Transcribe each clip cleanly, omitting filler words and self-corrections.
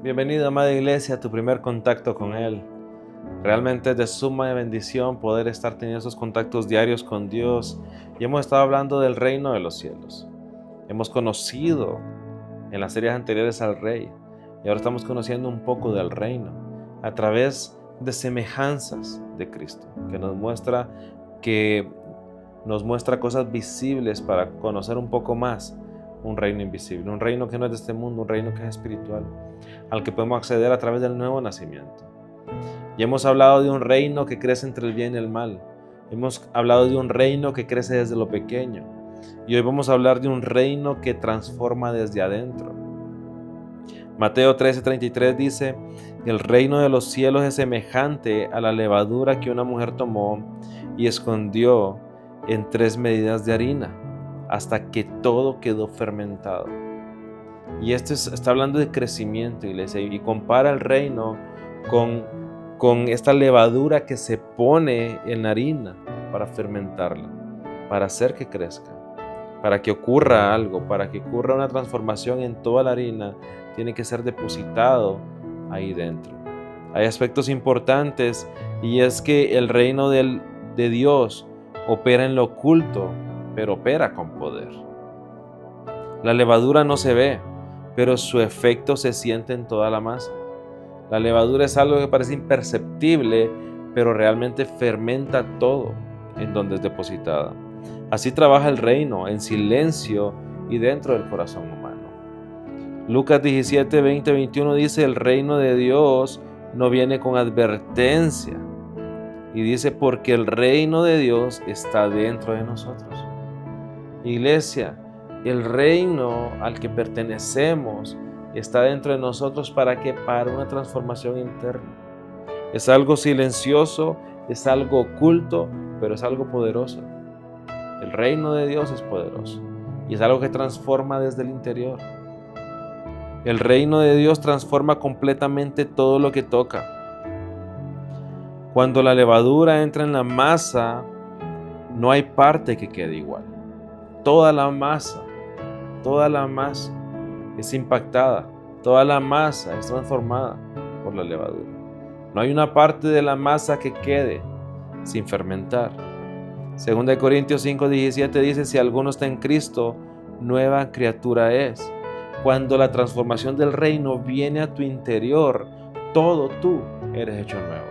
Bienvenido, amada iglesia, a tu primer contacto con Él. Realmente es de suma bendición poder estar teniendo esos contactos diarios con Dios. Y hemos estado hablando del reino de los cielos. Hemos conocido en las series anteriores al Rey. Y ahora estamos conociendo un poco del reino a través de semejanzas de Cristo, que nos muestra cosas visibles para conocer un poco más un reino invisible, un reino que no es de este mundo, un reino que es espiritual, al que podemos acceder a través del nuevo nacimiento. Y hemos hablado de un reino que crece entre el bien y el mal. Hemos hablado de un reino que crece desde lo pequeño. Y hoy vamos a hablar de un reino que transforma desde adentro. Mateo 13:33 dice: el reino de los cielos es semejante a la levadura que una mujer tomó y escondió en 3 medidas de harina, hasta que todo quedó fermentado. Y está hablando de crecimiento, iglesia, y compara el reino con esta levadura que se pone en la harina para fermentarla, para hacer que crezca, para que ocurra algo, para que ocurra una transformación en toda la harina, tiene que ser depositado ahí dentro. Hay aspectos importantes, y es que el reino de Dios opera en lo oculto, pero opera con poder. La levadura no se ve, pero su efecto se siente en toda la masa. La levadura es algo que parece imperceptible, pero realmente fermenta todo en donde es depositada. Así trabaja el reino, en silencio y dentro del corazón humano. Lucas 17, 20, 21 dice: el reino de Dios no viene con advertencia. Y dice: porque el reino de Dios está dentro de nosotros. Iglesia, el reino al que pertenecemos está dentro de nosotros para una transformación interna. Es algo silencioso, es algo oculto, pero es algo poderoso. El reino de Dios es poderoso y es algo que transforma desde el interior. El reino de Dios transforma completamente todo lo que toca. Cuando la levadura entra en la masa, no hay parte que quede igual. Toda la masa es impactada, toda la masa es transformada por la levadura. No hay una parte de la masa que quede sin fermentar. 2 Corintios 5:17 dice: si alguno está en Cristo, nueva criatura es. Cuando la transformación del reino viene a tu interior, todo tú eres hecho nuevo.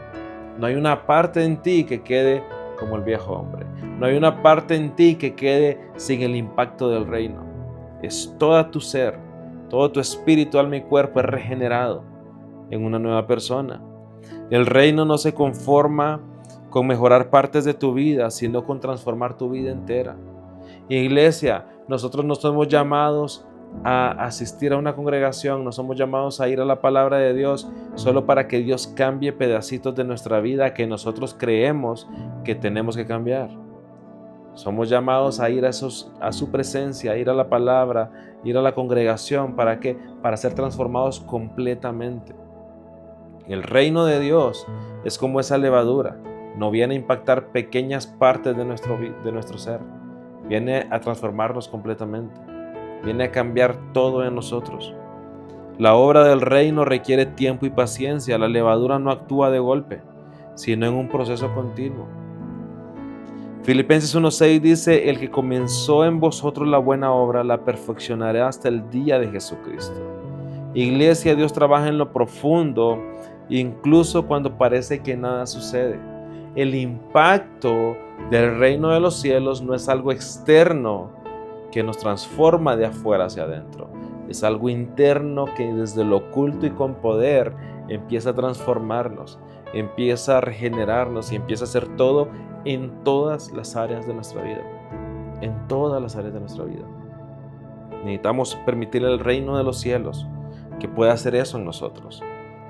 No hay una parte en ti que quede como el viejo hombre. No hay una parte en ti que quede sin el impacto del reino. Es todo tu ser, todo tu espíritu, alma y cuerpo es regenerado en una nueva persona. El reino no se conforma con mejorar partes de tu vida, sino con transformar tu vida entera. Iglesia, nosotros no somos llamados a asistir a una congregación, no somos llamados a ir a la palabra de Dios solo para que Dios cambie pedacitos de nuestra vida que nosotros creemos que tenemos que cambiar. Somos llamados a ir a su presencia, a ir a la palabra, ir a la congregación. ¿Para qué? Para ser transformados completamente. El reino de Dios es como esa levadura. No viene a impactar pequeñas partes de nuestro ser. Viene a transformarnos completamente. Viene a cambiar todo en nosotros. La obra del reino requiere tiempo y paciencia. La levadura no actúa de golpe, sino en un proceso continuo. Filipenses 1:6 dice: el que comenzó en vosotros la buena obra la perfeccionará hasta el día de Jesucristo. Iglesia, Dios trabaja en lo profundo, incluso cuando parece que nada sucede. El impacto del reino de los cielos no es algo externo que nos transforma de afuera hacia adentro. Es algo interno que desde lo oculto y con poder empieza a transformarnos, empieza a regenerarnos y empieza a hacer todo en todas las áreas de nuestra vida. En todas las áreas de nuestra vida. Necesitamos permitirle al reino de los cielos que pueda hacer eso en nosotros.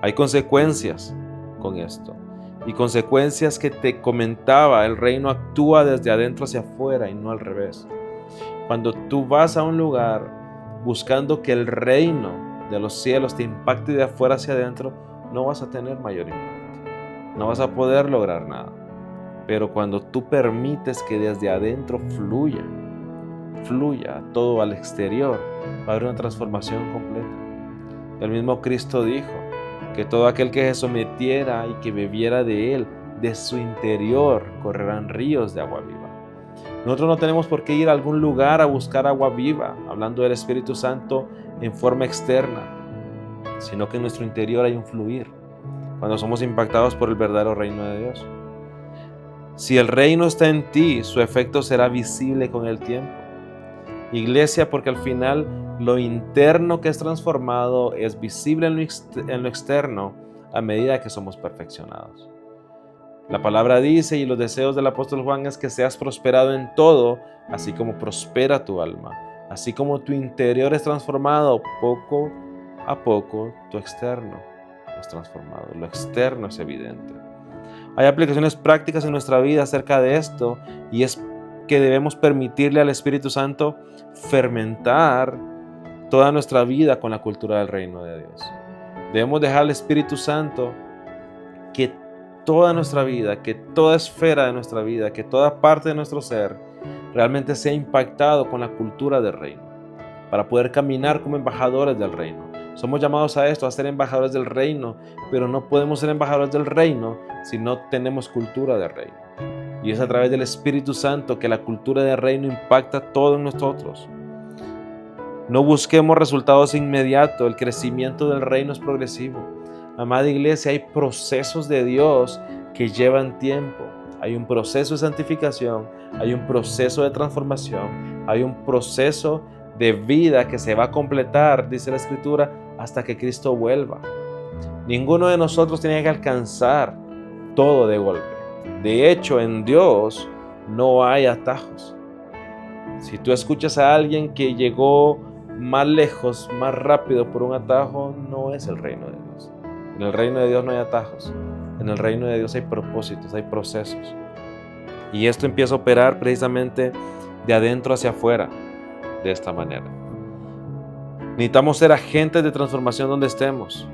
Hay consecuencias con esto. Y consecuencias que te comentaba, el reino actúa desde adentro hacia afuera y no al revés. Cuando tú vas a un lugar buscando que el reino de los cielos te impacte de afuera hacia adentro, no vas a tener mayor impacto. No vas a poder lograr nada. Pero cuando tú permites que desde adentro fluya todo al exterior, va a haber una transformación completa. El mismo Cristo dijo que todo aquel que se sometiera y que bebiera de Él, de su interior correrán ríos de agua viva. Nosotros no tenemos por qué ir a algún lugar a buscar agua viva, hablando del Espíritu Santo en forma externa, sino que en nuestro interior hay un fluir, cuando somos impactados por el verdadero reino de Dios. Si el reino está en ti, su efecto será visible con el tiempo. Iglesia, porque al final lo interno que es transformado es visible en lo externo a medida que somos perfeccionados. La palabra dice, y los deseos del apóstol Juan es que seas prosperado en todo, así como prospera tu alma. Así como tu interior es transformado, poco a poco tu externo es transformado. Lo externo es evidente. Hay aplicaciones prácticas en nuestra vida acerca de esto, y es que debemos permitirle al Espíritu Santo fermentar toda nuestra vida con la cultura del reino de Dios. Debemos dejar al Espíritu Santo que toda nuestra vida, que toda esfera de nuestra vida, que toda parte de nuestro ser realmente sea impactado con la cultura del reino, para poder caminar como embajadores del reino. Somos llamados a esto, a ser embajadores del reino, pero no podemos ser embajadores del reino si no tenemos cultura del reino. Y es a través del Espíritu Santo que la cultura del reino impacta todo en nosotros. No busquemos resultados inmediatos, el crecimiento del reino es progresivo. Amada iglesia, hay procesos de Dios que llevan tiempo. Hay un proceso de santificación, hay un proceso de transformación, hay un proceso de vida que se va a completar, dice la Escritura, hasta que Cristo vuelva. Ninguno de nosotros tiene que alcanzar todo de golpe. De hecho, en Dios no hay atajos. Si tú escuchas a alguien que llegó más lejos, más rápido por un atajo, no es el reino de Dios. En el reino de Dios no hay atajos. En el reino de Dios hay propósitos, hay procesos. Y esto empieza a operar precisamente de adentro hacia afuera, de esta manera. Necesitamos ser agentes de transformación donde estemos.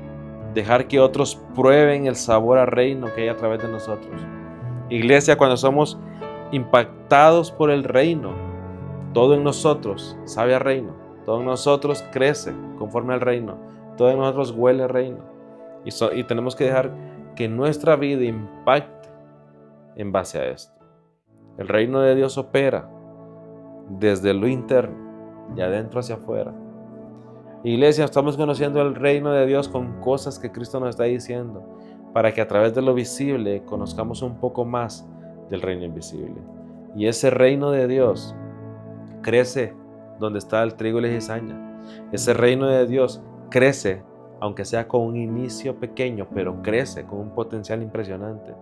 Dejar que otros prueben el sabor al reino que hay a través de nosotros. Iglesia, cuando somos impactados por el reino, todo en nosotros sabe a reino. Todo en nosotros crece conforme al reino. Todo en nosotros huele al reino. Y tenemos que dejar que nuestra vida impacte en base a esto. El reino de Dios opera desde lo interno y adentro hacia afuera. Iglesia, estamos conociendo el reino de Dios con cosas que Cristo nos está diciendo, para que a través de lo visible conozcamos un poco más del reino invisible. Y ese reino de Dios crece donde está el trigo y la cizaña. Ese reino de Dios crece, aunque sea con un inicio pequeño, pero crece con un potencial impresionante.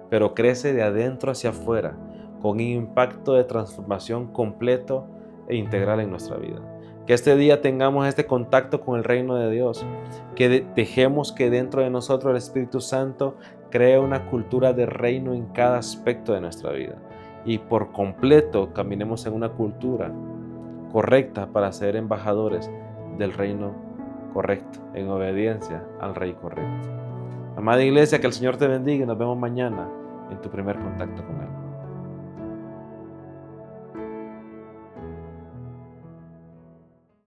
Pero crece de adentro hacia afuera, con un impacto de transformación completo e integral en nuestra vida. Que este día tengamos este contacto con el reino de Dios, que dejemos que dentro de nosotros el Espíritu Santo cree una cultura de reino en cada aspecto de nuestra vida, y por completo caminemos en una cultura correcta para ser embajadores del reino correcto, en obediencia al Rey correcto. Amada iglesia, que el Señor te bendiga y nos vemos mañana en tu primer contacto con Él.